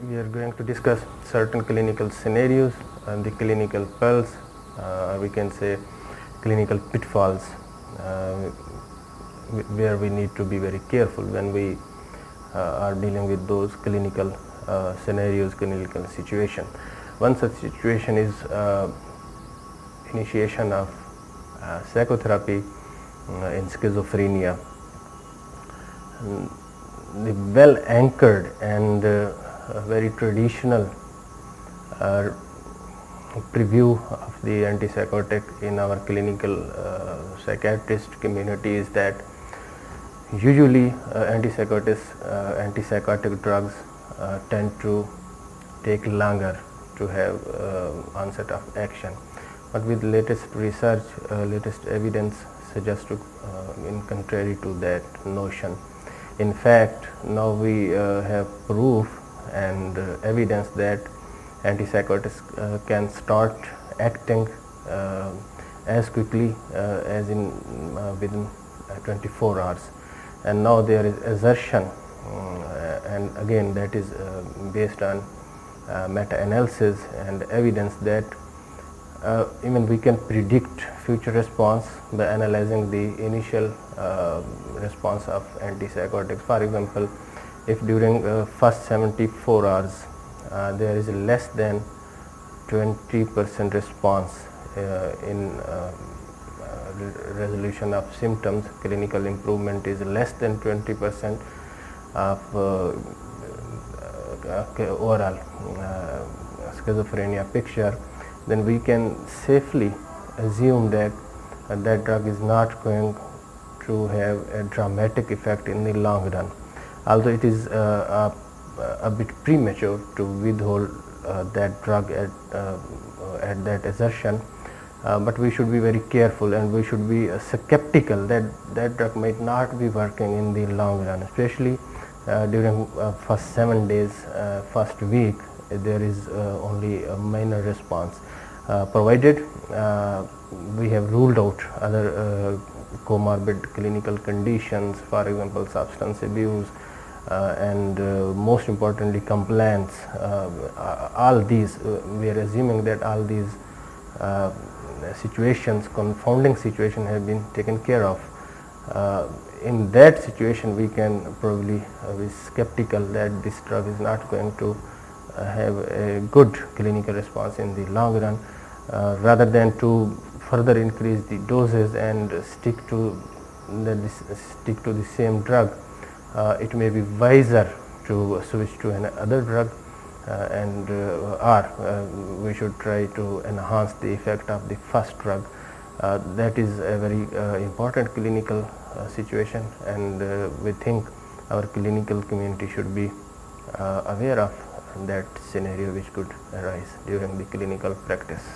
we are going to discuss certain clinical scenarios and the clinical pearls, we can say clinical pitfalls, where we need to be very careful when we are dealing with those clinical scenarios, clinical situation. One such situation is initiation of psychotherapy in schizophrenia. The well anchored and very traditional preview of the antipsychotic in our clinical psychiatrist community is that usually antipsychotic drugs tend to take longer to have onset of action, but with latest research, latest evidence suggests to in contrary to that notion. In fact, now we have proof and evidence that antipsychotics can start acting as quickly as in within 24 hours, and now there is assertion, and again that is based on meta-analysis and evidence that even we can predict future response by analyzing the initial response of antipsychotics. For example, if during first 74 hours there is less than 20% response in resolution of symptoms, clinical improvement is less than 20% of overall schizophrenia picture, then we can safely assume that that drug is not going to have a dramatic effect in the long run. Although it is a bit premature to withhold that drug at that assertion, but we should be very careful and we should be skeptical that that drug might not be working in the long run, especially during first 7 days, first week there is only a minor response, provided we have ruled out other comorbid clinical conditions, for example substance abuse, and most importantly compliance. All these we are assuming that all these situations, confounding situation, have been taken care of. In that situation we can probably be skeptical that this drug is not going to have a good clinical response in the long run. Rather than to further increase the doses and stick to the same drug, it may be wiser to switch to another drug, and we should try to enhance the effect of the first drug. That is a very important clinical situation, and we think our clinical community should be aware of that scenario which could arise during the clinical practice.